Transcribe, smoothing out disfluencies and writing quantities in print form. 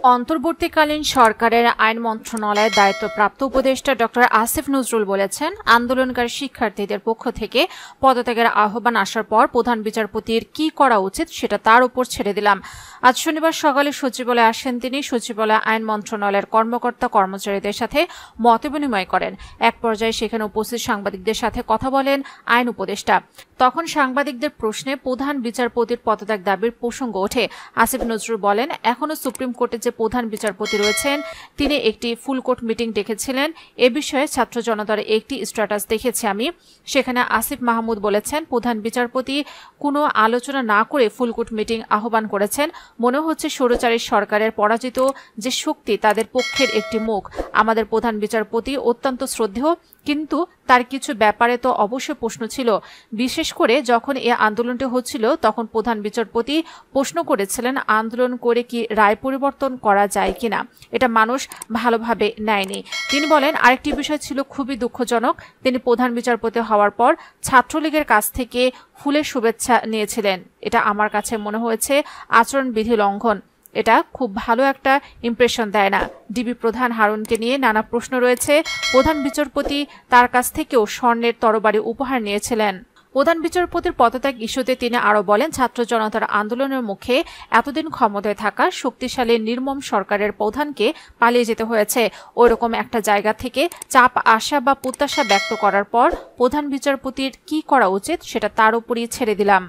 অন্তর্বর্তীকালীন সরকারের আইন মন্ত্রণালয়ের দায়িত্বপ্রাপ্ত উপদেষ্টা ডক্টর আসিফ নজরুল বলেছেন, আন্দোলনকারী শিক্ষার্থীদের পক্ষ থেকে পদত্যাগের আহ্বান আসার পর প্রধান বিচারপতির কি করা উচিত সেটা তার উপর ছেড়ে দিলাম। আজ শনিবার সকালে সচিবালয়ে আসেন তিনি। সচিবালয়ে আইন মন্ত্রণালয়ের কর্মকর্তা কর্মচারীদের সাথে মতবিনিময় করেন। এক পর্যায়ে সেখানে উপস্থিত সাংবাদিকদের সাথে কথা বলেন আইন উপদেষ্টা। তখন সাংবাদিকদের প্রশ্নে প্রধান বিচারপতির পদত্যাগ দাবির প্রসঙ্গ ওঠে। আসিফ নজরুল বলেন, এখনো সুপ্রিম কোর্টে যে প্রধান বিচারপতি রয়েছেন তিনি একটি ফুল কোর্ট মিটিং ডেকেছিলেন। এ বিষয়ে ছাত্র জনতার একটি স্ট্যাটাস দেখেছি আমি। সেখানে আসিফ মাহমুদ বলেছেন, প্রধান বিচারপতি কোনো আলোচনা না করে ফুল কোর্ট মিটিং আহ্বান করেছেন। মনে হচ্ছে স্বৈরাচারী সরকারের পরাজিত যে শক্তি তাদের পক্ষের একটি মুখ। আমাদের প্রধান বিচারপতি অত্যন্ত শ্রদ্ধেয়, কিন্তু তার কিছু ব্যাপারে তো অবশ্যই প্রশ্ন ছিল। বিশেষ করে যখন এই আন্দোলনটি হচ্ছিল তখন প্রধান বিচারপতি প্রশ্ন করেছিলেন আন্দোলন করে কি রায় পরিবর্তন করা যায় কিনা। এটা মানুষ ভালোভাবে নেয়নি। তিনি বলেন, আরেকটি বিষয় ছিল খুবই দুঃখজনক। তিনি প্রধান বিচারপতি হওয়ার পর ছাত্রলীগের কাছ থেকে ফুলের শুভেচ্ছা নিয়েছিলেন। এটা আমার কাছে মনে হয়েছে আচরণবিধি লঙ্ঘন। এটা খুব ভালো একটা ইমপ্রেশন দেয় না। ডিবি প্রধান হারুনকে নিয়ে নানা প্রশ্ন রয়েছে। প্রধান বিচারপতি তার কাছ থেকেও স্বর্ণের তরবারি উপহার নিয়েছিলেন। প্রধান বিচারপতির পদত্যাগ ইস্যুতে তিনি আরও বলেন, ছাত্র জনতার আন্দোলনের মুখে এতদিন ক্ষমতায় থাকা শক্তিশালী নির্মম সরকারের প্রধানকে পালিয়ে যেতে হয়েছে। ওইরকম একটা জায়গা থেকে চাপ আশা বা প্রত্যাশা ব্যক্ত করার পর প্রধান বিচারপতির কি করা উচিত সেটা তার উপরই ছেড়ে দিলাম।